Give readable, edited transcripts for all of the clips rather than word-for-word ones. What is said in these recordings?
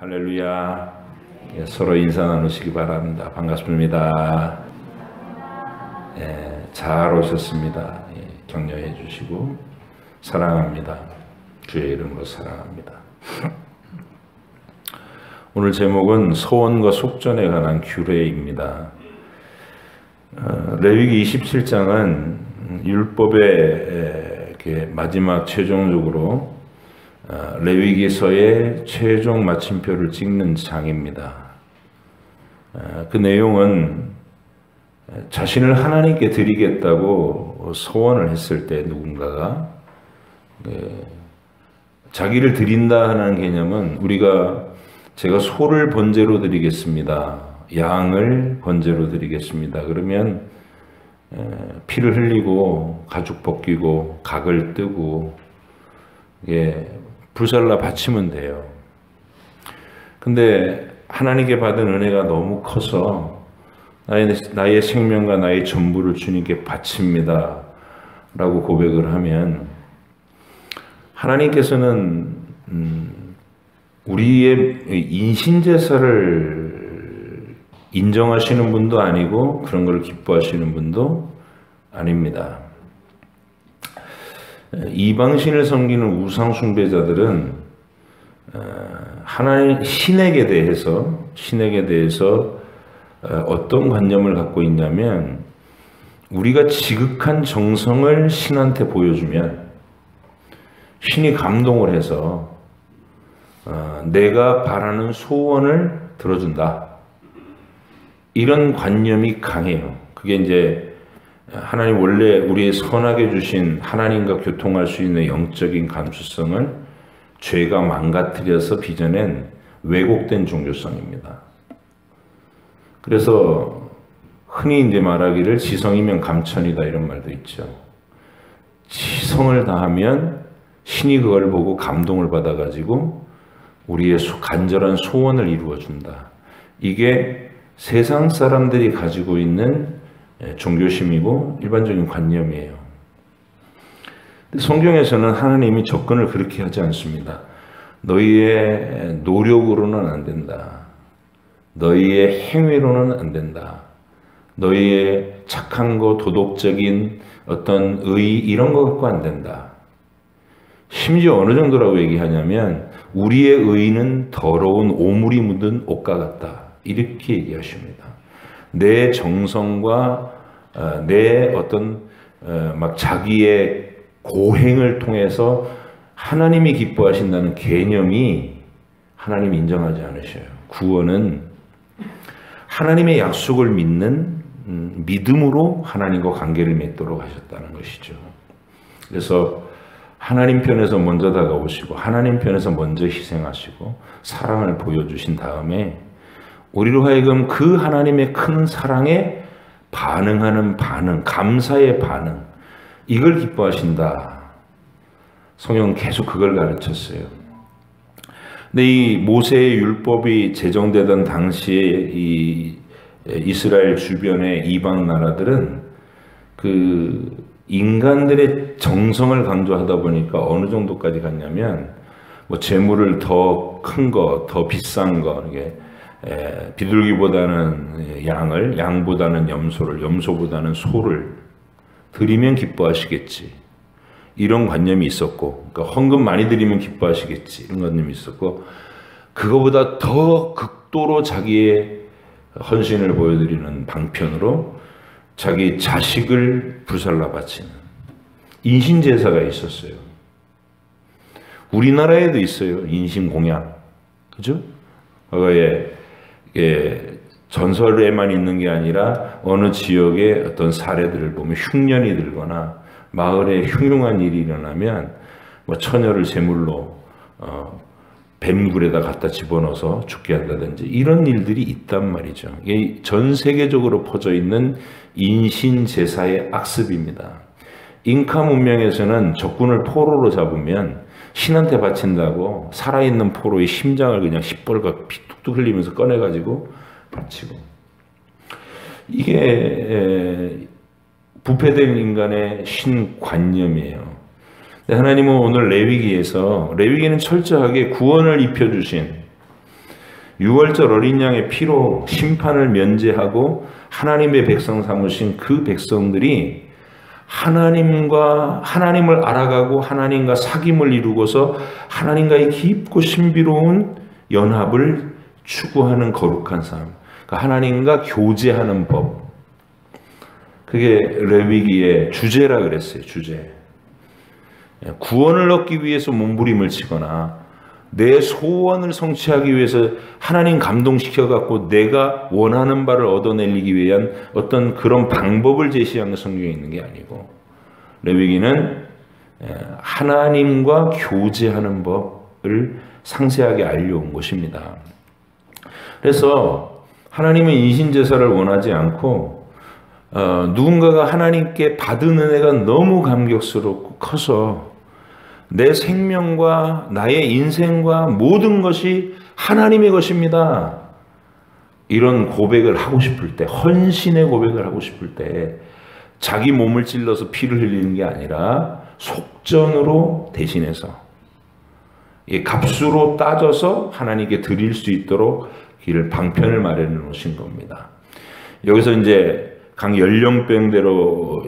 할렐루야. 예, 서로 인사 나누시기 바랍니다. 반갑습니다. 잘 오셨습니다. 격려해 주시고 사랑합니다. 주의 이름으로 사랑합니다. 오늘 제목은 소원과 속전에 관한 규례입니다. 레위기 27장은 율법의 마지막 최종적으로 레위기서의 최종 마침표를 찍는 장입니다. 그 내용은 자신을 하나님께 드리겠다고 소원을 했을 때 누군가가 자기를 드린다 하는 개념은 제가 소를 번제로 드리겠습니다. 양을 번제로 드리겠습니다. 그러면 피를 흘리고 가죽 벗기고 각을 뜨고 불살라 바치면 돼요. 근데 하나님께 받은 은혜가 너무 커서 나의 생명과 나의 전부를 주님께 바칩니다 라고 고백을 하면 하나님께서는 우리의 인신제사를 인정하시는 분도 아니고 그런 걸 기뻐하시는 분도 아닙니다. 이방신을 섬기는 우상 숭배자들은 하나님 신에게 대해서 어떤 관념을 갖고 있냐면 우리가 지극한 정성을 신한테 보여주면 신이 감동을 해서 내가 바라는 소원을 들어준다. 이런 관념이 강해요. 그게 이제 하나님 원래 우리의 선하게 주신 하나님과 교통할 수 있는 영적인 감수성을 죄가 망가뜨려서 빚어낸 왜곡된 종교성입니다. 그래서 흔히 이제 말하기를 지성이면 감천이다 이런 말도 있죠. 지성을 다하면 신이 그걸 보고 감동을 받아가지고 우리의 간절한 소원을 이루어준다. 이게 세상 사람들이 가지고 있는 종교심이고 일반적인 관념이에요. 성경에서는 하나님이 접근을 그렇게 하지 않습니다. 너희의 노력으로는 안 된다. 너희의 행위로는 안 된다. 너희의 착한 거, 도덕적인 어떤 의 이런 거 갖고 안 된다. 심지어 어느 정도라고 얘기하냐면 우리의 의는 더러운 오물이 묻은 옷과 같다. 이렇게 얘기하십니다. 내 정성과 내 어떤 자기의 고행을 통해서 하나님이 기뻐하신다는 개념이 하나님이 인정하지 않으셔요. 구원은 하나님의 약속을 믿는 믿음으로 하나님과 관계를 맺도록 하셨다는 것이죠. 그래서 하나님 편에서 먼저 다가오시고 하나님 편에서 먼저 희생하시고 사랑을 보여주신 다음에 우리로 하여금 그 하나님의 큰 사랑에 반응하는 반응, 감사의 반응, 이걸 기뻐하신다. 성경은 계속 그걸 가르쳤어요. 근데 이 모세의 율법이 제정되던 당시에 이 이스라엘 주변의 이방 나라들은 그 인간들의 정성을 강조하다 보니까 어느 정도까지 갔냐면 재물을 더 큰 거, 더 비싼 거, 이게 비둘기보다는 양보다는 염소를, 염소보다는 소를 드리면 기뻐하시겠지. 이런 관념이 있었고, 그러니까 헌금 많이 드리면 기뻐하시겠지. 이런 관념이 있었고, 그거보다 더 극도로 자기의 헌신을 보여드리는 방편으로 자기 자식을 불살라 바치는 인신제사가 있었어요. 우리나라에도 있어요. 인신공양. 그죠? 과거에 전설에만 있는 게 아니라 어느 지역의 어떤 사례들을 보면 흉년이 들거나 마을에 흉흉한 일이 일어나면 처녀를 제물로 뱀굴에다 갖다 집어넣어서 죽게 한다든지 이런 일들이 있단 말이죠. 이게 전 세계적으로 퍼져 있는 인신제사의 악습입니다. 잉카 문명에서는 적군을 포로로 잡으면 신한테 바친다고 살아있는 포로의 심장을 그냥 시뻘겋게 피 뚝뚝 흘리면서 꺼내가지고 바치고, 이게 부패된 인간의 신관념이에요. 하나님은 오늘 레위기에서, 레위기는 철저하게 구원을 입혀주신 유월절 어린 양의 피로 심판을 면제하고 하나님의 백성 삼으신 그 백성들이 하나님을 알아가고 하나님과 사귐을 이루고서 하나님과의 깊고 신비로운 연합을 추구하는 거룩한 삶, 그러니까 하나님과 교제하는 법, 그게 레위기의 주제라 그랬어요. 주제. 구원을 얻기 위해서 몸부림을 치거나 내 소원을 성취하기 위해서 하나님 감동시켜갖고 내가 원하는 바를 얻어내기 위한 어떤 그런 방법을 제시하는 성경에 있는 게 아니고, 레위기는 하나님과 교제하는 법을 상세하게 알려온 것입니다. 그래서 하나님은 인신제사를 원하지 않고 누군가가 하나님께 받은 은혜가 너무 감격스럽고 커서 내 생명과 나의 인생과 모든 것이 하나님의 것입니다, 이런 고백을 하고 싶을 때, 헌신의 고백을 하고 싶을 때 자기 몸을 찔러서 피를 흘리는 게 아니라 속전으로 대신해서 값으로 따져서 하나님께 드릴 수 있도록 길 방편을 마련해 놓으신 겁니다. 여기서 이제 각 연령대대로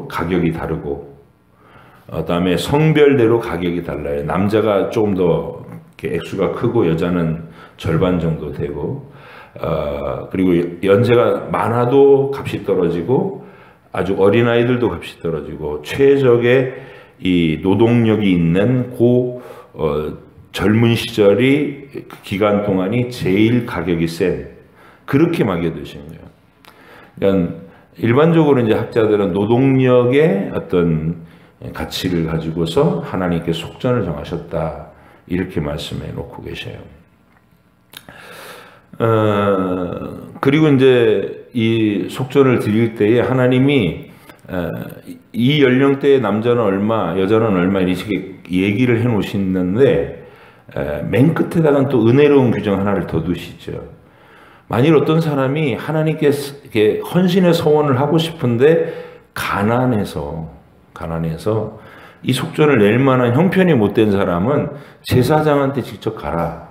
가격이 다르고, 그다음에 성별대로 가격이 달라요. 남자가 조금 더 액수가 크고 여자는 절반 정도 되고, 그리고 연세가 많아도 값이 떨어지고 아주 어린아이들도 값이 떨어지고, 최적의 이 노동력이 있는 젊은 시절이 그 기간 동안이 제일 가격이 센, 그렇게 막여드신 거예요. 그러니까 일반적으로 이제 학자들은 노동력의 어떤 가치를 가지고서 하나님께 속전을 정하셨다, 이렇게 말씀해 놓고 계셔요. 그리고 이제 이 속전을 드릴 때에 하나님이 이 연령대의 남자는 얼마, 여자는 얼마, 이렇게 얘기를 해 놓으시는데 맨 끝에다가 또 은혜로운 규정 하나를 더 두시죠. 만일 어떤 사람이 하나님께 헌신의 서원을 하고 싶은데 가난해서 이 속전을 낼 만한 형편이 못된 사람은 제사장한테 직접 가라.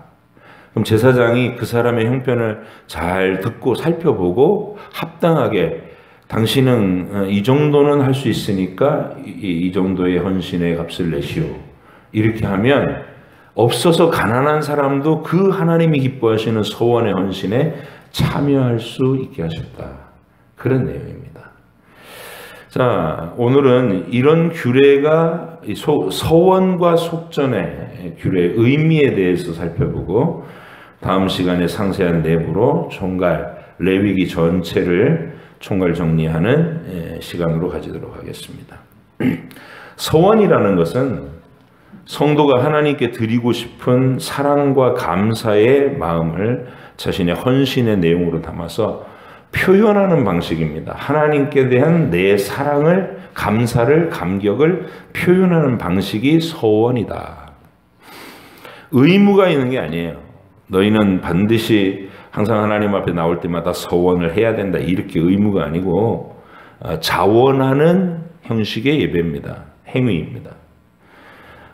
그럼 제사장이 그 사람의 형편을 잘 듣고 살펴보고 합당하게, 당신은 이 정도는 할 수 있으니까 이 정도의 헌신의 값을 내시오, 이렇게 하면 없어서 가난한 사람도 그 하나님이 기뻐하시는 소원의 헌신에 참여할 수 있게 하셨다, 그런 내용입니다. 자, 오늘은 이런 규례가 서원과 속전의 규례의 의미에 대해서 살펴보고, 다음 시간에 상세한 내부로 레위기 전체를 총괄 정리하는 시간으로 가지도록 하겠습니다. 서원이라는 것은 성도가 하나님께 드리고 싶은 사랑과 감사의 마음을 자신의 헌신의 내용으로 담아서 표현하는 방식입니다. 하나님께 대한 내 사랑을, 감사를, 감격을 표현하는 방식이 서원이다. 의무가 있는 게 아니에요. 너희는 반드시 항상 하나님 앞에 나올 때마다 서원을 해야 된다, 이렇게 의무가 아니고 자원하는 형식의 예배입니다. 행위입니다.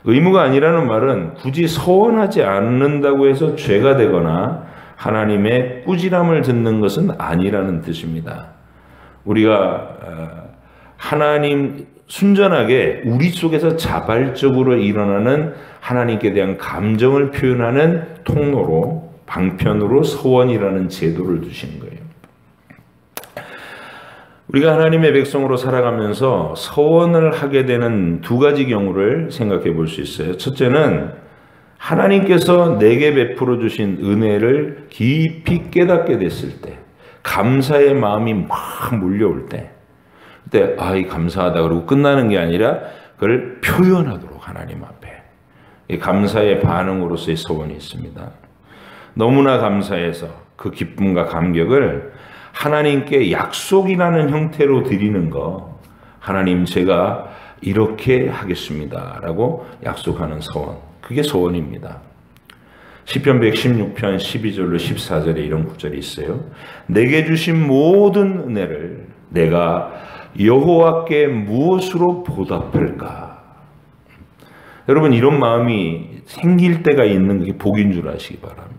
의무가 아니라는 말은 굳이 서원하지 않는다고 해서 죄가 되거나 하나님의 꾸지람을 듣는 것은 아니라는 뜻입니다. 우리가 하나님 순전하게 우리 속에서 자발적으로 일어나는 하나님께 대한 감정을 표현하는 통로로, 방편으로 서원이라는 제도를 두신 거예요. 우리가 하나님의 백성으로 살아가면서 서원을 하게 되는 두 가지 경우를 생각해 볼 수 있어요. 첫째는 하나님께서 내게 베풀어 주신 은혜를 깊이 깨닫게 됐을 때, 감사의 마음이 막 몰려올 때, 그때 이 감사하다 그러고 끝나는 게 아니라 그걸 표현하도록 하나님 앞에, 이 감사의 반응으로서의 서원이 있습니다. 너무나 감사해서 그 기쁨과 감격을 하나님께 약속이라는 형태로 드리는 거, 하나님 제가 이렇게 하겠습니다 라고 약속하는 서원, 그게 서원입니다. 시편 116편 12절로 14절에 이런 구절이 있어요. 내게 주신 모든 은혜를 내가 여호와께 무엇으로 보답할까? 여러분 이런 마음이 생길 때가 있는 게 복인 줄 아시기 바랍니다.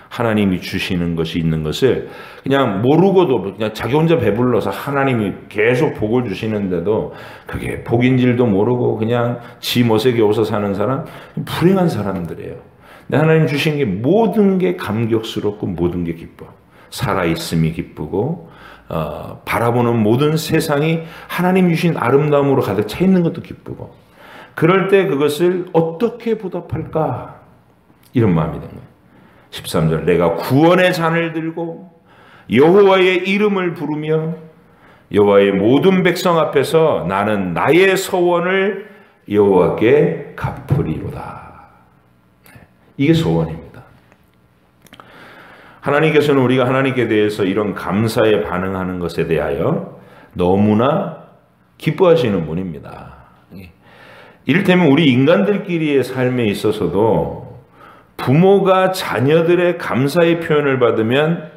하나님이 주시는 것이 있는 것을 그냥 모르고도 그냥 자기 혼자 배불러서 하나님이 계속 복을 주시는데도 그게 복인 줄도 모르고 그냥 지 멋에 겨워서 사는 사람, 불행한 사람들이에요. 근데 하나님 주신 게 모든 게 감격스럽고 모든 게 기뻐. 살아있음이 기쁘고 바라보는 모든 세상이 하나님 주신 아름다움으로 가득 차 있는 것도 기쁘고, 그럴 때 그것을 어떻게 보답할까? 이런 마음이 된 거예요. 13절, 내가 구원의 잔을 들고 여호와의 이름을 부르며 여호와의 모든 백성 앞에서 나는 나의 소원을 여호와께 갚으리로다. 이게 소원입니다. 하나님께서는 우리가 하나님께 대해서 이런 감사에 반응하는 것에 대하여 너무나 기뻐하시는 분입니다. 이를테면 우리 인간들끼리의 삶에 있어서도 부모가 자녀들의 감사의 표현을 받으면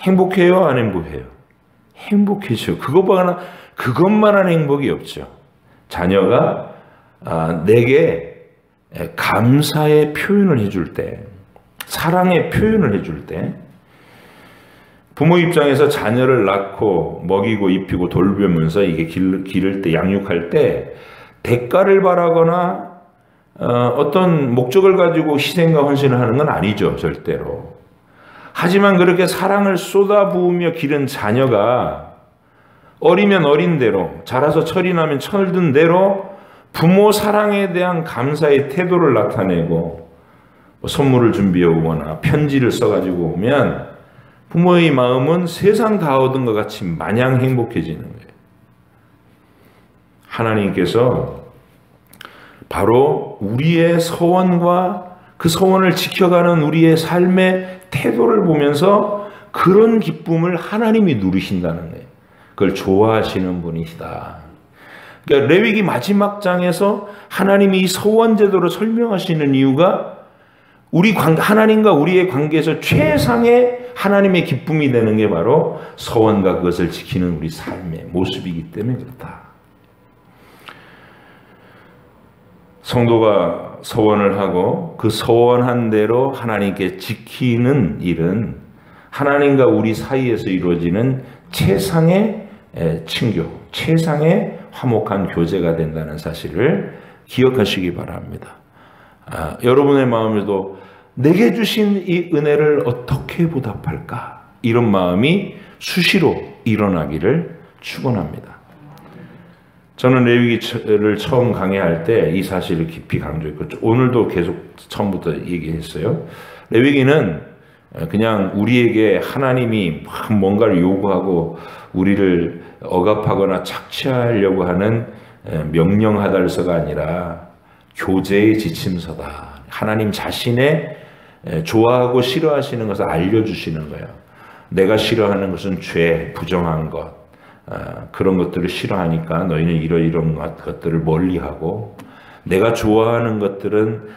행복해요? 안 행복해요? 행복해져. 그것만한 행복이 없죠. 자녀가 내게 감사의 표현을 해줄 때, 사랑의 표현을 해줄 때, 부모 입장에서 자녀를 낳고 먹이고 입히고 돌보면서 이게 기를 때, 양육할 때 대가를 바라거나 어떤 목적을 가지고 희생과 헌신을 하는 건 아니죠, 절대로. 하지만 그렇게 사랑을 쏟아부으며 기른 자녀가 어리면 어린 대로, 자라서 철이 나면 철든 대로 부모 사랑에 대한 감사의 태도를 나타내고 선물을 준비해 오거나 편지를 써가지고 오면 부모의 마음은 세상 다 얻은 것 같이 마냥 행복해지는 거예요. 하나님께서 바로 우리의 소원과 그 소원을 지켜가는 우리의 삶의 태도를 보면서 그런 기쁨을 하나님이 누리신다는 거예요. 그걸 좋아하시는 분이시다. 그러니까 레위기 마지막 장에서 하나님이 이 소원 제도를 설명하시는 이유가 하나님과 우리의 관계에서 최상의 하나님의 기쁨이 되는 게 바로 소원과 그것을 지키는 우리 삶의 모습이기 때문에 그렇다. 성도가 소원을 하고 그 소원한 대로 하나님께 지키는 일은 하나님과 우리 사이에서 이루어지는 최상의 친교, 최상의 화목한 교제가 된다는 사실을 기억하시기 바랍니다. 여러분의 마음에도 내게 주신 이 은혜를 어떻게 보답할까? 이런 마음이 수시로 일어나기를 축원합니다. 저는 레위기를 처음 강의할 때 이 사실을 깊이 강조했고 오늘도 계속 처음부터 얘기했어요. 레위기는 그냥 우리에게 하나님이 뭔가를 요구하고 우리를 억압하거나 착취하려고 하는 명령하달서가 아니라 교제의 지침서다. 하나님 자신의 좋아하고 싫어하시는 것을 알려주시는 거예요. 내가 싫어하는 것은 죄, 부정한 것, 그런 것들을 싫어하니까 너희는 이런 것들을 멀리하고, 내가 좋아하는 것들은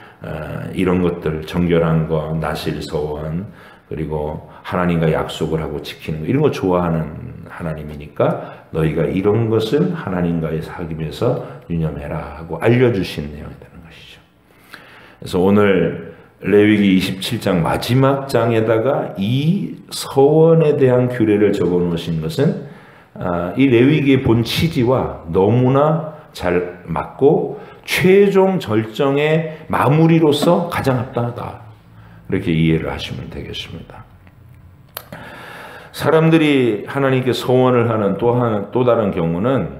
이런 것들, 정결한 것, 나실 소원, 그리고 하나님과 약속을 하고 지키는 것, 이런 거 좋아하는 하나님이니까 너희가 이런 것을 하나님과의 사귐에서 유념해라 하고 알려주신 내용이 되는 것이죠. 그래서 오늘 레위기 27장 마지막 장에다가 이 서원에 대한 규례를 적어 놓으신 것은 이 레위기의 본 취지와 너무나 잘 맞고 최종 절정의 마무리로서 가장 합당하다. 이렇게 이해를 하시면 되겠습니다. 사람들이 하나님께 소원을 하는 또 다른 경우는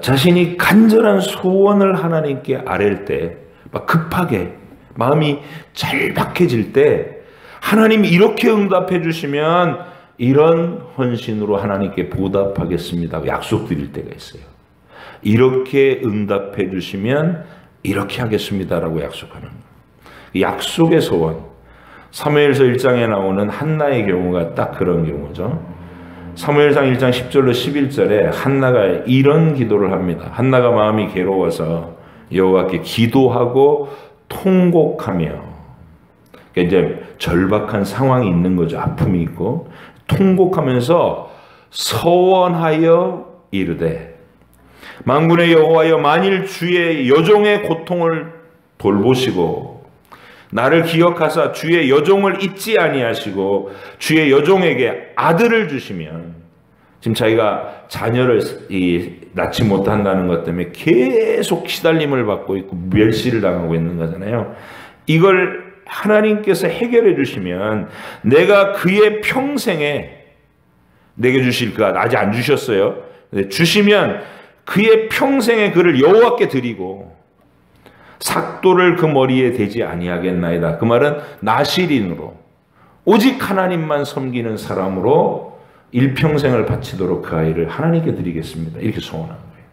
자신이 간절한 소원을 하나님께 아랠 때 막 급하게 마음이 절박해질 때 하나님이 이렇게 응답해 주시면 이런 헌신으로 하나님께 보답하겠습니다. 약속드릴 때가 있어요. 이렇게 응답해 주시면 이렇게 하겠습니다라고 약속하는 거예요. 약속의 소원. 사무엘서 1장에 나오는 한나의 경우가 딱 그런 경우죠. 사무엘상 1장 10절로 11절에 한나가 이런 기도를 합니다. 한나가 마음이 괴로워서 여호와께 기도하고 통곡하며, 그러니까 이제 절박한 상황이 있는 거죠. 아픔이 있고 통곡하면서 서원하여 이르되 만군의 여호와여, 만일 주의 여종의 고통을 돌보시고 나를 기억하사 주의 여종을 잊지 아니하시고 주의 여종에게 아들을 주시면, 지금 자기가 자녀를 낳지 못한다는 것 때문에 계속 시달림을 받고 있고 멸시를 당하고 있는 거잖아요. 이걸 하나님께서 해결해 주시면 내가 그의 평생에 내게 주실 것, 아직 안 주셨어요. 주시면 그의 평생에 그를 여호와께 드리고 삭도를 그 머리에 대지 아니하겠나이다. 그 말은 나실인으로 오직 하나님만 섬기는 사람으로 일평생을 바치도록 그 아이를 하나님께 드리겠습니다. 이렇게 소원한 거예요.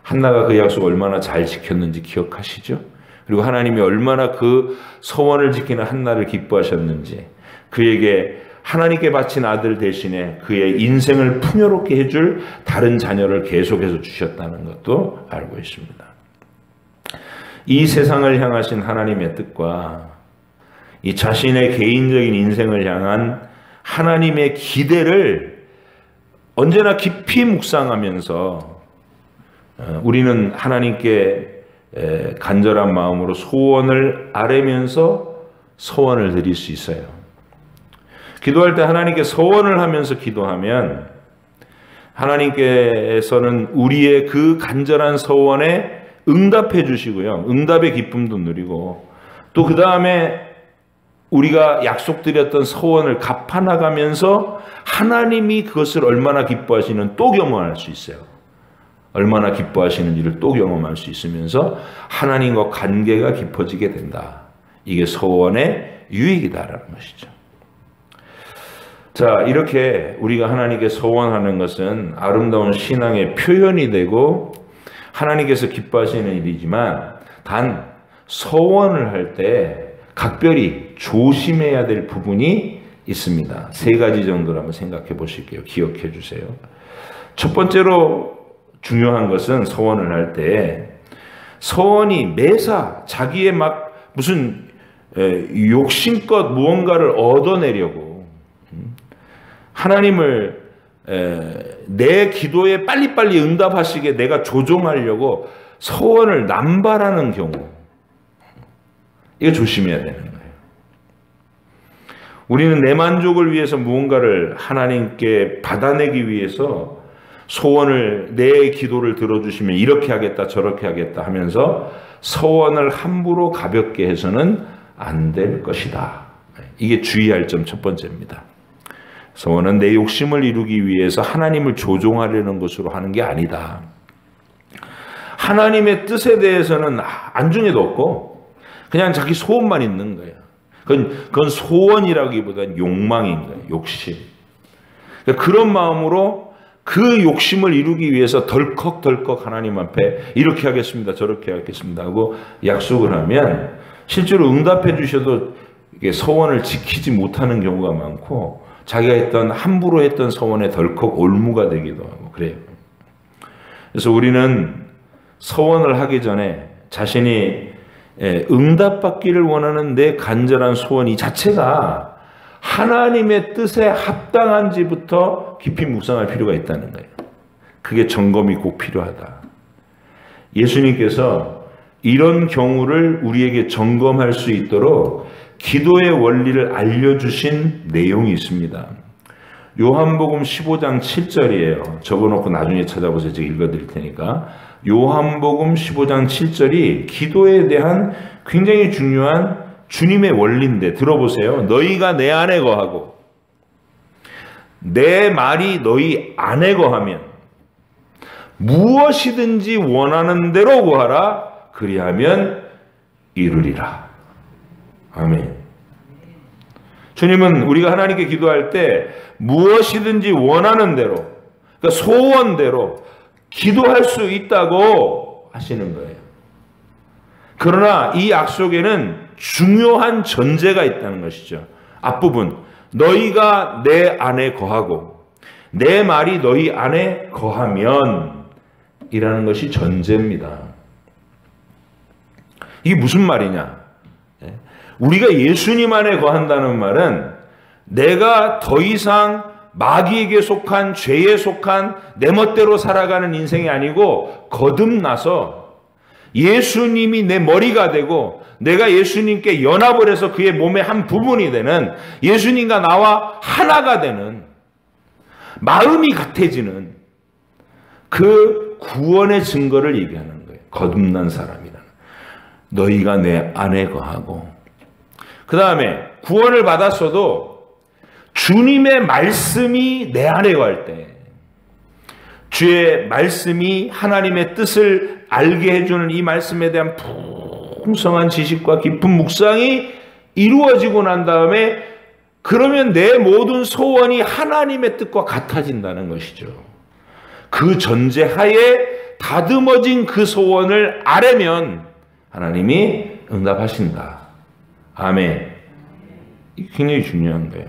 한나가 그 약속 얼마나 잘 지켰는지 기억하시죠? 그리고 하나님이 얼마나 그 소원을 지키는 한나를 기뻐하셨는지, 그에게 하나님께 바친 아들 대신에 그의 인생을 풍요롭게 해줄 다른 자녀를 계속해서 주셨다는 것도 알고 있습니다. 이 세상을 향하신 하나님의 뜻과 이 자신의 개인적인 인생을 향한 하나님의 기대를 언제나 깊이 묵상하면서 우리는 하나님께 간절한 마음으로 소원을 아뢰면서 소원을 드릴 수 있어요. 기도할 때 하나님께 소원을 하면서 기도하면 하나님께서는 우리의 그 간절한 소원에 응답해 주시고요. 응답의 기쁨도 누리고, 또 그 다음에 우리가 약속드렸던 소원을 갚아나가면서 하나님이 그것을 얼마나 기뻐하시는 또 경험할 수 있어요. 얼마나 기뻐하시는지를 또 경험할 수 있으면서 하나님과 관계가 깊어지게 된다. 이게 소원의 유익이다라는 것이죠. 자, 이렇게 우리가 하나님께 소원하는 것은 아름다운 신앙의 표현이 되고 하나님께서 기뻐하시는 일이지만, 단 소원을 할 때 각별히 조심해야 될 부분이 있습니다. 3가지 정도를 한번 생각해 보실게요. 기억해 주세요. 첫 번째로 중요한 것은 소원을 할 때 소원이 매사 자기의 막 무슨 욕심껏 무언가를 얻어내려고 하나님을 내 기도에 빨리빨리 응답하시게 내가 조종하려고 소원을 남발하는 경우, 이거 조심해야 되는 거예요. 우리는 내 만족을 위해서 무언가를 하나님께 받아내기 위해서 소원을, 내 기도를 들어주시면 이렇게 하겠다 저렇게 하겠다 하면서 소원을 함부로 가볍게 해서는 안 될 것이다. 이게 주의할 점 첫 번째입니다. 소원은 내 욕심을 이루기 위해서 하나님을 조종하려는 것으로 하는 게 아니다. 하나님의 뜻에 대해서는 안중에도 없고 그냥 자기 소원만 있는 거예요. 그건 소원이라기보다는 욕망인 거예요. 욕심. 그러니까 그런 마음으로 그 욕심을 이루기 위해서 덜컥덜컥 하나님 앞에 이렇게 하겠습니다 저렇게 하겠습니다 하고 약속을 하면 실제로 응답해 주셔도 이게 소원을 지키지 못하는 경우가 많고, 자기가 함부로 했던 소원에 덜컥 올무가 되기도 하고 그래요. 그래서 우리는 소원을 하기 전에 자신이 응답받기를 원하는 내 간절한 소원 이 자체가 하나님의 뜻에 합당한지부터 깊이 묵상할 필요가 있다는 거예요. 그게 점검이 꼭 필요하다. 예수님께서 이런 경우를 우리에게 점검할 수 있도록 기도의 원리를 알려주신 내용이 있습니다. 요한복음 15장 7절이에요. 적어놓고 나중에 찾아보세요. 제가 읽어드릴 테니까. 요한복음 15장 7절이 기도에 대한 굉장히 중요한 주님의 원리인데 들어보세요. 너희가 내 안에 거하고 내 말이 너희 안에 거하면 무엇이든지 원하는 대로 구하라. 그리하면 이루리라. 아멘. 주님은 우리가 하나님께 기도할 때 무엇이든지 원하는 대로, 그러니까 소원대로 기도할 수 있다고 하시는 거예요. 그러나 이 약속에는 중요한 전제가 있다는 것이죠. 앞부분, 너희가 내 안에 거하고 내 말이 너희 안에 거하면 이라는 것이 전제입니다. 이게 무슨 말이냐? 우리가 예수님 안에 거한다는 말은 내가 더 이상 마귀에게 속한, 죄에 속한 내 멋대로 살아가는 인생이 아니고 거듭나서 예수님이 내 머리가 되고 내가 예수님께 연합을 해서 그의 몸의 한 부분이 되는, 예수님과 나와 하나가 되는, 마음이 같아지는 그 구원의 증거를 얘기하는 거예요. 거듭난 사람이라는. 너희가 내 안에 거하고, 그 다음에 구원을 받았어도 주님의 말씀이 내 안에 거할 때, 주의 말씀이 하나님의 뜻을 알게 해주는 이 말씀에 대한 풍성한 지식과 깊은 묵상이 이루어지고 난 다음에, 그러면 내 모든 소원이 하나님의 뜻과 같아진다는 것이죠. 그 전제하에 다듬어진 그 소원을 아뢰면 하나님이 응답하신다. 아멘. 굉장히 중요한 거예요.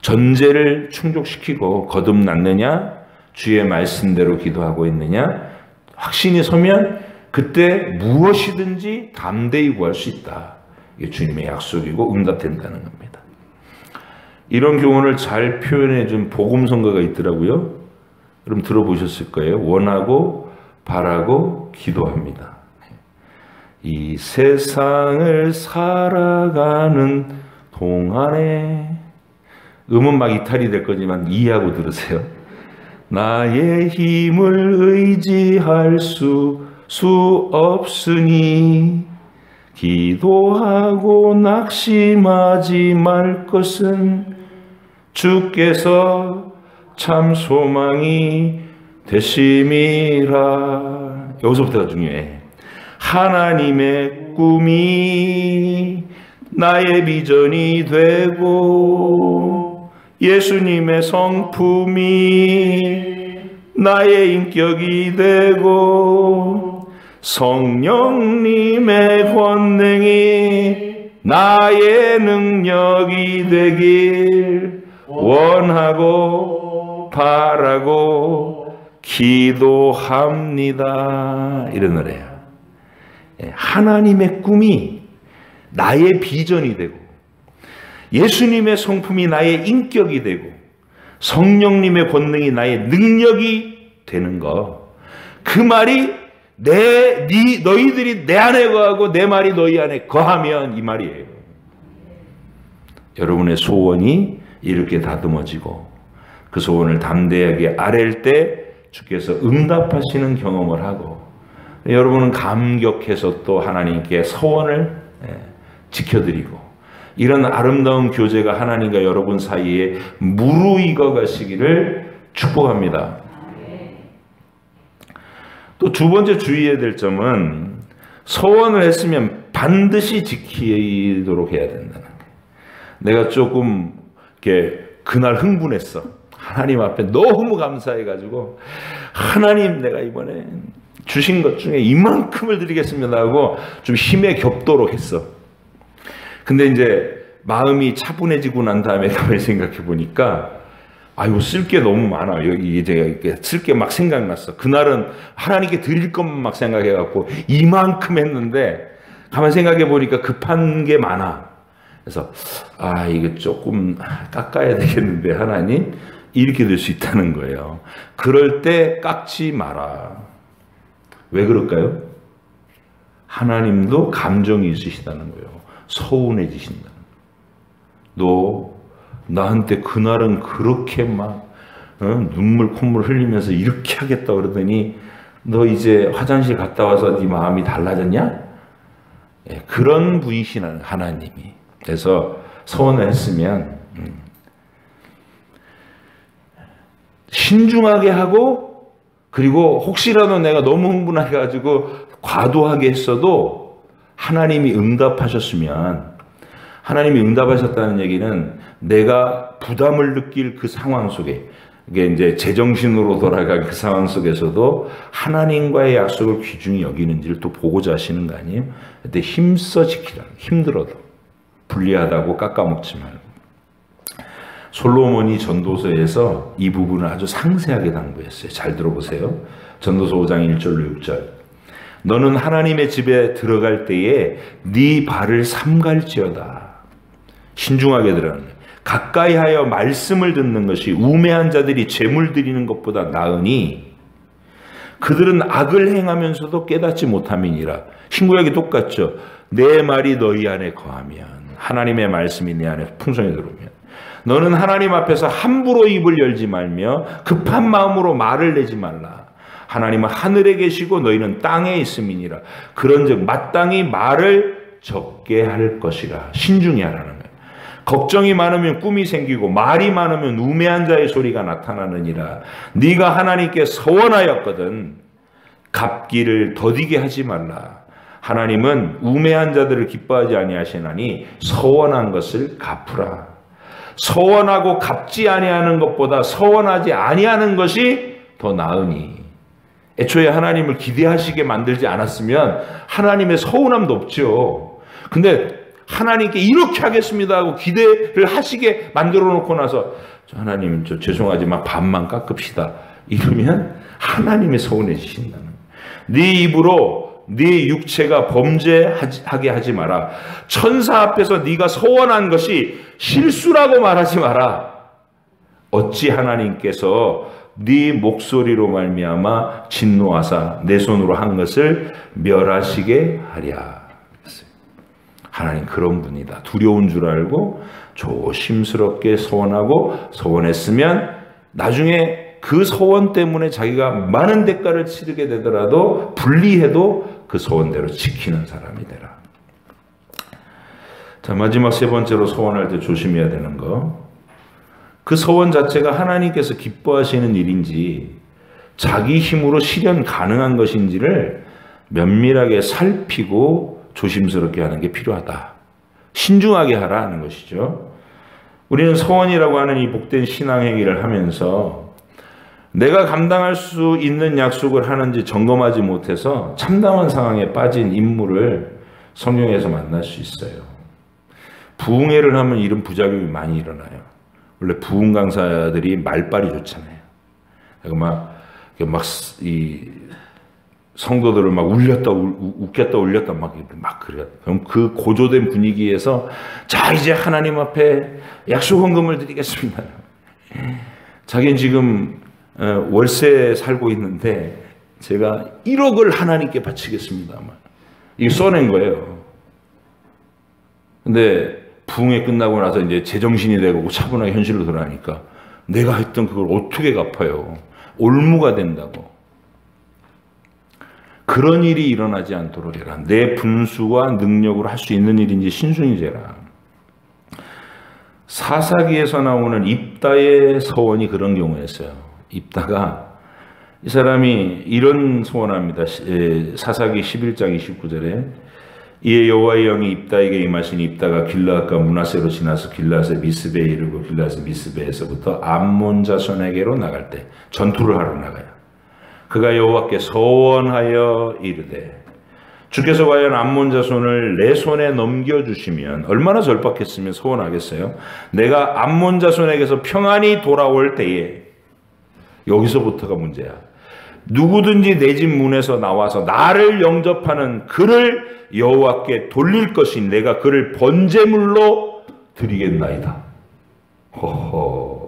전제를 충족시키고 거듭났느냐, 주의 말씀대로 기도하고 있느냐, 확신이 서면 그때 무엇이든지 담대히 구할 수 있다. 이게 주님의 약속이고 응답된다는 겁니다. 이런 교훈을 잘 표현해 준 복음성가가 있더라고요. 그럼 들어보셨을 거예요. 원하고 바라고 기도합니다. 이 세상을 살아가는 동안에, 음은 막 이탈이 될 거지만 이해하고 들으세요. 나의 힘을 의지할 수 없으니 기도하고 낙심하지 말 것은 주께서 참 소망이 되심이라. 여기서부터가 중요해. 하나님의 꿈이 나의 비전이 되고 예수님의 성품이 나의 인격이 되고 성령님의 권능이 나의 능력이 되길 원하고 바라고 기도합니다. 이런 노래예요. 하나님의 꿈이 나의 비전이 되고 예수님의 성품이 나의 인격이 되고 성령님의 권능이 나의 능력이 되는 거, 그 말이 너희들이 내 안에 거하고 내 말이 너희 안에 거하면, 이 말이에요. 여러분의 소원이 이렇게 다듬어지고 그 소원을 담대하게 아랠 때 주께서 응답하시는 경험을 하고, 여러분은 감격해서 또 하나님께 소원을 지켜드리고, 이런 아름다운 교제가 하나님과 여러분 사이에 무르익어 가시기를 축복합니다. 또 두 번째 주의해야 될 점은, 소원을 했으면 반드시 지키도록 해야 된다는 거예요. 내가 조금 이렇게 그날 흥분했어. 하나님 앞에 너무 감사해가지고, 하나님 내가 이번에 주신 것 중에 이만큼을 드리겠습니다 하고 좀 힘에 겹도록 했어. 근데 이제 마음이 차분해지고 난 다음에 가만히 생각해 보니까, 아이고 쓸 게 너무 많아. 여기 이제 쓸 게 막 생각났어. 그날은 하나님께 드릴 것만 막 생각해갖고 이만큼 했는데, 가만히 생각해 보니까 급한 게 많아. 그래서 이게 조금 깎아야 되겠는데 하나님, 이렇게 될 수 있다는 거예요. 그럴 때 깎지 마라. 왜 그럴까요? 하나님도 감정이 있으시다는 거예요. 서운해지신다는 거예요. 너 나한테 그날은 그렇게 막 눈물 콧물 흘리면서 이렇게 하겠다 그러더니 너 이제 화장실 갔다 와서 네 마음이 달라졌냐? 그런 분이시는 하나님이. 그래서 서원을 했으면 신중하게 하고, 그리고 혹시라도 내가 너무 흥분해 가지고 과도하게 했어도 하나님이 응답하셨으면, 하나님이 응답하셨다는 얘기는 내가 부담을 느낄 그 상황 속에, 이게 이제 제정신으로 돌아갈 그 상황 속에서도 하나님과의 약속을 귀중히 여기는지를 또 보고자 하시는 거 아니에요? 그때 힘써 지키라. 힘들어도 불리하다고 깎아먹지 말고. 솔로몬이 전도서에서 이 부분을 아주 상세하게 당부했어요. 잘 들어보세요. 전도서 5장 1절로 6절. 너는 하나님의 집에 들어갈 때에 네 발을 삼갈지어다. 신중하게 들어가는 거예요. 가까이 하여 말씀을 듣는 것이 우매한 자들이 재물 드리는 것보다 나으니 그들은 악을 행하면서도 깨닫지 못함이니라. 신구약이 똑같죠. 내 말이 너희 안에 거하면, 하나님의 말씀이 내 안에 풍성히 들어오면 너는 하나님 앞에서 함부로 입을 열지 말며 급한 마음으로 말을 내지 말라. 하나님은 하늘에 계시고 너희는 땅에 있음이니라. 그런즉 마땅히 말을 적게 할 것이라. 신중히 하라는 거예요. 걱정이 많으면 꿈이 생기고 말이 많으면 우매한 자의 소리가 나타나느니라. 네가 하나님께 서원하였거든 갚기를 더디게 하지 말라. 하나님은 우매한 자들을 기뻐하지 아니하시나니 서원한 것을 갚으라. 서원하고 갚지 아니하는 것보다 서원하지 아니하는 것이 더 나으니. 애초에 하나님을 기대하시게 만들지 않았으면 하나님의 서운함도 없죠. 근데 하나님께 이렇게 하겠습니다 하고 기대를 하시게 만들어 놓고 나서 하나님 저 죄송하지만 반만 깎읍시다 이러면 하나님이 서운해지신다는 거예요. 네 입으로 네 육체가 범죄하게 하지 마라. 천사 앞에서 네가 서원한 것이 실수라고 말하지 마라. 어찌 하나님께서 네 목소리로 말미암아 진노하사 내 손으로 한 것을 멸하시게 하랴. 하나님 그런 분이다. 두려운 줄 알고 조심스럽게 서원하고 서원했으면 나중에 그 서원 때문에 자기가 많은 대가를 치르게 되더라도 불리해도 그 서원대로 지키는 사람이 되라. 자, 마지막 세 번째로 서원할 때 조심해야 되는 거. 그 서원 자체가 하나님께서 기뻐하시는 일인지 자기 힘으로 실현 가능한 것인지를 면밀하게 살피고 조심스럽게 하는 게 필요하다. 신중하게 하라는 것이죠. 우리는 서원이라고 하는 이 복된 신앙행위를 하면서 내가 감당할 수 있는 약속을 하는지 점검하지 못해서 참담한 상황에 빠진 인물을 성경에서 만날 수 있어요. 부흥회를 하면 이런 부작용이 많이 일어나요. 원래 부흥 강사들이 말빨이 좋잖아요. 이 성도들을 막 울렸다 웃겼다 울렸다 막 그래요. 그럼 그 고조된 분위기에서 자 이제 하나님 앞에 약속 헌금을 드리겠습니다. 자기는 지금 월세 살고 있는데 제가 1억을 하나님께 바치겠습니다. 이거 써낸 거예요. 근데 부흥회 끝나고 나서 이제 제정신이 되고 차분하게 현실로 돌아가니까 내가 했던 그걸 어떻게 갚아요? 올무가 된다고. 그런 일이 일어나지 않도록 해라. 내 분수와 능력으로 할 수 있는 일인지 신중히 재라. 사사기에서 나오는 입다의 서원이 그런 경우였어요. 입다가 이 사람이 이런 소원합니다. 사사기 11장 29절에 이에 여호와의 영이 입다에게 임하시니 입다가 길르앗과 므낫세로 지나서 길르앗의 미스베에 이르고 길르앗의 미스베에서부터 암몬 자손에게로 나갈 때 전투를 하러 나가요. 그가 여호와께 서원하여 이르되 주께서 과연 암몬 자손을 내 손에 넘겨주시면 얼마나 절박했으면 서원하겠어요. 내가 암몬 자손에게서 평안히 돌아올 때에 여기서부터가 문제야. 누구든지 내 집 문에서 나와서 나를 영접하는 그를 여호와께 돌릴 것이니 내가 그를 번제물로 드리겠나이다. 호호.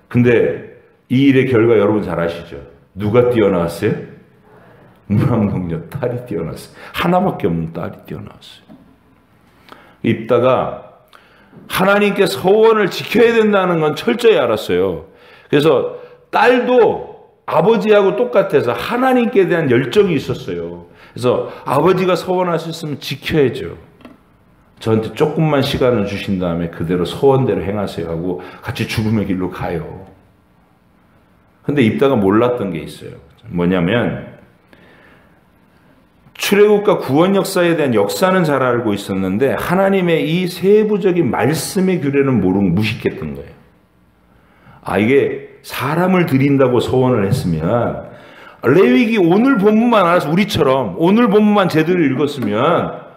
근데 이 일의 결과 여러분 잘 아시죠? 누가 뛰어나왔어요? 무랑동녀 딸이 뛰어났어요. 하나밖에 없는 딸이 뛰어나왔어요. 입다가 하나님께 서원을 지켜야 된다는 건 철저히 알았어요. 그래서 딸도 아버지하고 똑같아서 하나님께 대한 열정이 있었어요. 그래서 아버지가 서원하셨으면 지켜야죠. 저한테 조금만 시간을 주신 다음에 그대로 서원대로 행하세요 하고 같이 죽음의 길로 가요. 근데 입다가 몰랐던 게 있어요. 뭐냐면 출애굽과 구원 역사에 대한 역사는 잘 알고 있었는데 하나님의 이 세부적인 말씀의 규례는 모르고 무식했던 거예요. 이게 사람을 드린다고 서원을 했으면 레위기 오늘 본문만 알아서 우리처럼 오늘 본문만 제대로 읽었으면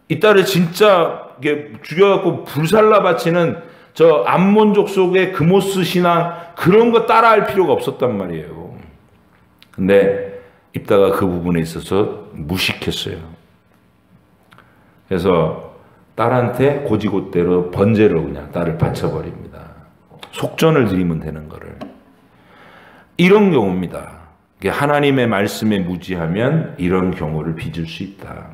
이 딸을 진짜 죽여갖고 불살라 바치는 저 암몬족 속의 그모스 신앙 그런 거 따라할 필요가 없었단 말이에요. 근데 입다가 그 부분에 있어서 무식했어요. 그래서 딸한테 고지고대로 번제로 그냥 딸을 바쳐버립니다. 속전을 드리면 되는 거를. 이런 경우입니다. 하나님의 말씀에 무지하면 이런 경우를 빚을 수 있다.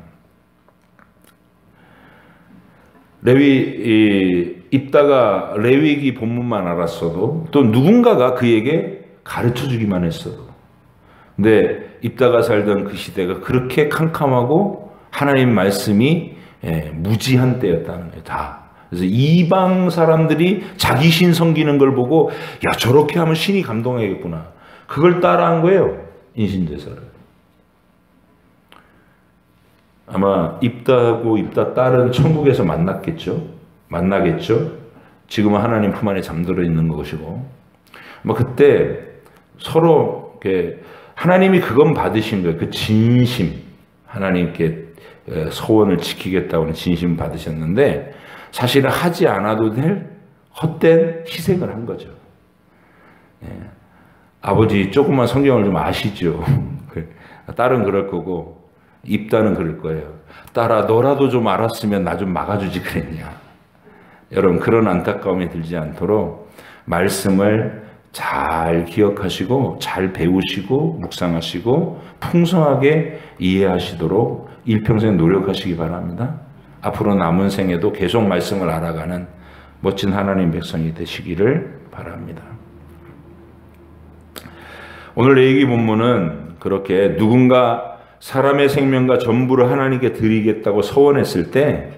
입다가 레위기 본문만 알았어도 또 누군가가 그에게 가르쳐 주기만 했어도, 근데 입다가 살던 그 시대가 그렇게 캄캄하고 하나님 말씀이 무지한 때였다는 거예요. 다. 그래서 이방 사람들이 자기 신 섬기는 걸 보고 야, 저렇게 하면 신이 감동하겠구나. 그걸 따라한 거예요. 인신제사를. 아마 입다하고 입다 딸은 천국에서 만나겠죠. 지금은 하나님 품 안에 잠들어 있는 것이고, 그때 서로 하나님이 그건 받으신 거예요. 그 진심, 하나님께 소원을 지키겠다고 하는 진심 받으셨는데, 사실은 하지 않아도 될 헛된 희생을 한 거죠. 아버지 조금만 성경을 좀 아시죠? 딸은 그럴 거고 입다는 그럴 거예요. 딸아, 너라도 좀 알았으면 나 좀 막아주지 그랬냐. 여러분, 그런 안타까움이 들지 않도록 말씀을 잘 기억하시고 잘 배우시고 묵상하시고 풍성하게 이해하시도록 일평생 노력하시기 바랍니다. 앞으로 남은 생에도 계속 말씀을 알아가는 멋진 하나님 백성이 되시기를 바랍니다. 오늘 레위기 본문은 그렇게 누군가 사람의 생명과 전부를 하나님께 드리겠다고 서원했을 때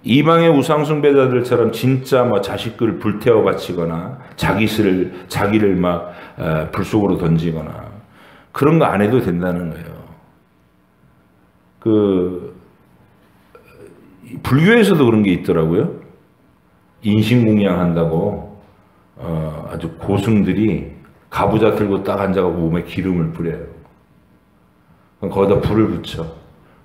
이방의 우상숭배자들처럼 진짜 자식을 불태워 바치거나 자기를 막 불속으로 던지거나 그런 거 안 해도 된다는 거예요. 불교에서도 그런 게 있더라고요. 인신공양한다고 아주 고승들이 가부좌 들고 딱 앉아가고 몸에 기름을 뿌려요. 거기다 불을 붙여.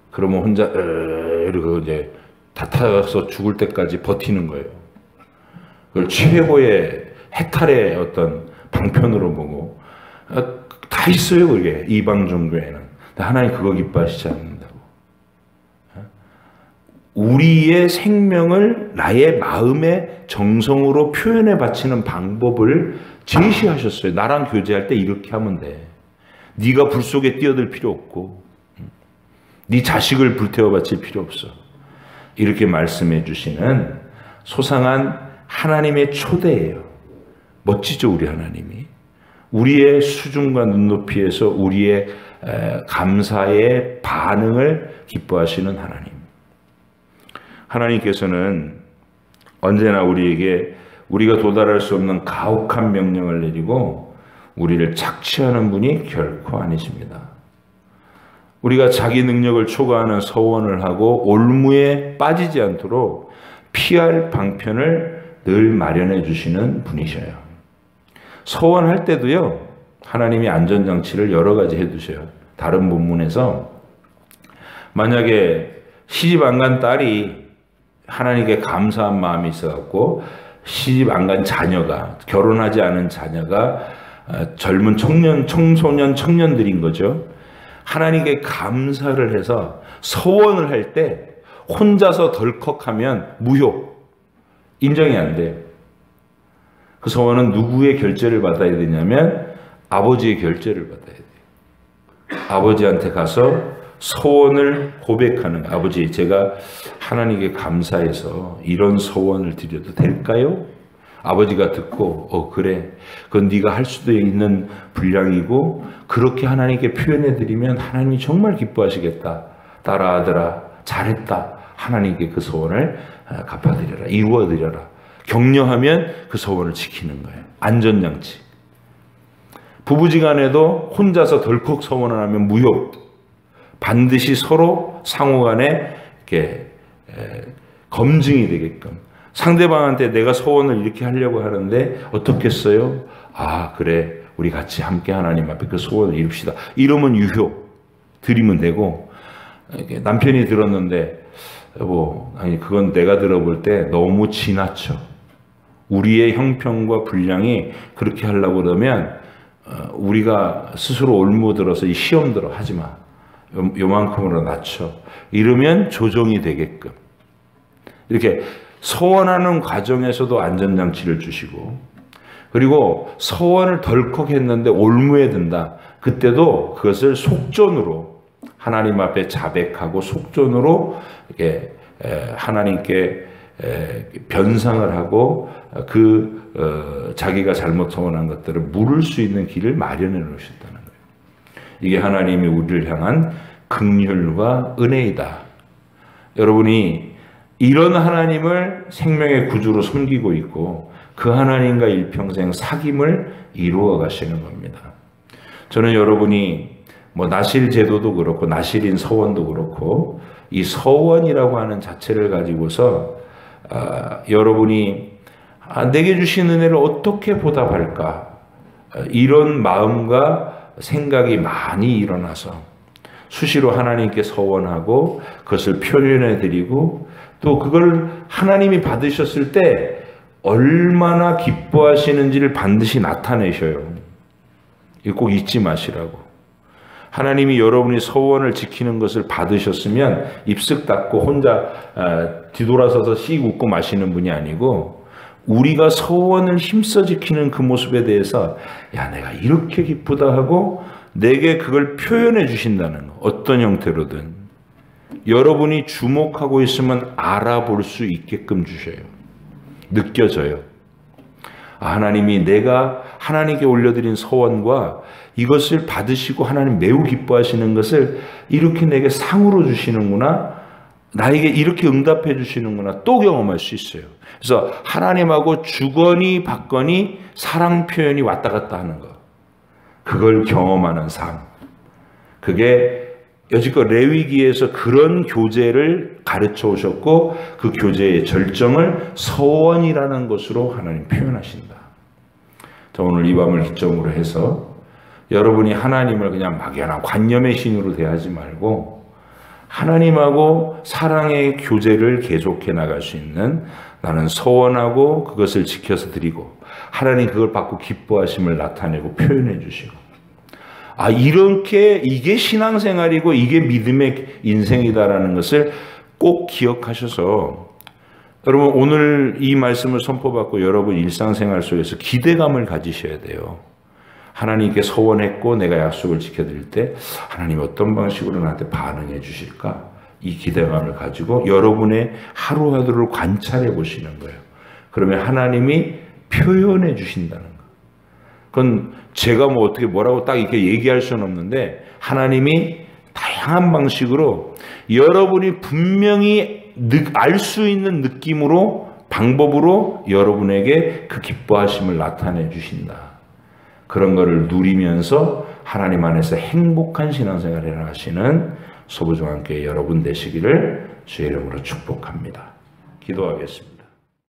그러면 혼자 이러고 이제 다 타서 죽을 때까지 버티는 거예요. 그걸 최고의 해탈의 어떤 방편으로 보고 다 있어요. 그게 이방 종교에는. 하나님 그거 기뻐하시지 않는다고. 우리의 생명을 나의 마음의 정성으로 표현해 바치는 방법을 제시하셨어요. 나랑 교제할 때 이렇게 하면 돼. 네가 불 속에 뛰어들 필요 없고 네 자식을 불태워 바칠 필요 없어. 이렇게 말씀해 주시는 소상한 하나님의 초대예요. 멋지죠, 우리 하나님이. 우리의 수준과 눈높이에서 우리의 감사의 반응을 기뻐하시는 하나님. 하나님께서는 언제나 우리에게 우리가 도달할 수 없는 가혹한 명령을 내리고 우리를 착취하는 분이 결코 아니십니다. 우리가 자기 능력을 초과하는 서원을 하고 올무에 빠지지 않도록 피할 방편을 늘 마련해 주시는 분이셔요. 서원할 때도요, 하나님이 안전장치를 여러 가지 해두셔요. 다른 본문에서 만약에 시집 안 간 딸이 하나님께 감사한 마음이 있어갖고 시집 안 간 자녀가, 결혼하지 않은 자녀가 젊은 청소년, 청년들인 거죠. 하나님께 감사를 해서 서원을 할 때 혼자서 덜컥하면 무효, 인정이 안 돼요. 그 서원은 누구의 결재를 받아야 되냐면 아버지의 결재를 받아야 돼요. 아버지한테 가서 서원을 고백하는, 아버지 제가 하나님께 감사해서 이런 서원을 드려도 될까요? 아버지가 듣고 그래, 그건 네가 할 수도 있는 분량이고 그렇게 하나님께 표현해 드리면 하나님이 정말 기뻐하시겠다. 딸아, 아들아, 잘했다. 하나님께 그 소원을 갚아드려라, 이루어드려라. 격려하면 그 소원을 지키는 거예요. 안전장치. 부부지간에도 혼자서 덜컥 소원을 하면 무효. 반드시 서로 상호간에 이렇게 검증이 되게끔. 상대방한테 내가 소원을 이렇게 하려고 하는데 어떻겠어요? 아, 그래, 우리 같이 함께 하나님 앞에 그 소원을 이룹시다. 이러면 유효. 드리면 되고, 남편이 들었는데 여보, 아니 그건 내가 들어볼 때 너무 지나쳐. 우리의 형편과 분량이 그렇게 하려고 그러면 우리가 스스로 올무들어서 이 시험 들어 하지 마. 요만큼으로 낮춰. 이러면 조정이 되게끔. 이렇게 서원하는 과정에서도 안전장치를 주시고, 그리고 서원을 덜컥 했는데 올무에 든다. 그때도 그것을 속전으로 하나님 앞에 자백하고 속전으로 이렇게 하나님께 변상을 하고 자기가 잘못 서원한 것들을 물을 수 있는 길을 마련해 놓으셨다는 거예요. 이게 하나님이 우리를 향한 긍휼과 은혜이다. 여러분이 이런 하나님을 생명의 구주로 섬기고 있고 그 하나님과 일평생 사귐을 이루어 가시는 겁니다. 저는 여러분이 나실 제도도 그렇고 나실인 서원도 그렇고 이 서원이라고 하는 자체를 가지고서 여러분이 내게 주신 은혜를 어떻게 보답할까 이런 마음과 생각이 많이 일어나서 수시로 하나님께 서원하고 그것을 표현해 드리고 또 그걸 하나님이 받으셨을 때 얼마나 기뻐하시는지를 반드시 나타내셔요. 이거 꼭 잊지 마시라고. 하나님이 여러분이 서원을 지키는 것을 받으셨으면 입쓱 닫고 혼자 뒤돌아서서 씩 웃고 마시는 분이 아니고 우리가 서원을 힘써 지키는 그 모습에 대해서 야 내가 이렇게 기쁘다 하고 내게 그걸 표현해 주신다는 거. 어떤 형태로든 여러분이 주목하고 있으면 알아볼 수 있게끔 주셔요. 느껴져요. 하나님이 내가 하나님께 올려드린 서원과 이것을 받으시고 하나님 매우 기뻐하시는 것을 이렇게 내게 상으로 주시는구나. 나에게 이렇게 응답해 주시는구나. 또 경험할 수 있어요. 그래서 하나님하고 주거니 받거니 사랑 표현이 왔다 갔다 하는 것. 그걸 경험하는 삶. 그게 여지껏 레위기에서 그런 교제를 가르쳐 오셨고 그 교제의 절정을 서원이라는 것으로 하나님 표현하신다. 자, 오늘 이 밤을 기점으로 해서 여러분이 하나님을 그냥 막연한 관념의 신으로 대하지 말고 하나님하고 사랑의 교제를 계속해 나갈 수 있는 나는 서원하고 그것을 지켜서 드리고 하나님 그걸 받고 기뻐하심을 나타내고 표현해 주시고 이렇게 이게 신앙생활이고 이게 믿음의 인생이다라는 것을 꼭 기억하셔서 여러분 오늘 이 말씀을 선포받고 여러분 일상생활 속에서 기대감을 가지셔야 돼요. 하나님께 서원했고 내가 약속을 지켜드릴 때 하나님이 어떤 방식으로 나한테 반응해 주실까? 이 기대감을 가지고 여러분의 하루하루를 관찰해 보시는 거예요. 그러면 하나님이 표현해 주신다는 거. 그건 제가 어떻게 뭐라고 딱 이렇게 얘기할 수는 없는데 하나님이 다양한 방식으로 여러분이 분명히 알 수 있는 느낌으로 방법으로 여러분에게 그 기뻐하심을 나타내 주신다. 그런 거를 누리면서 하나님 안에서 행복한 신앙생활을 하시는 소부정함교회 여러분 되시기를 주의 이름으로 축복합니다. 기도하겠습니다.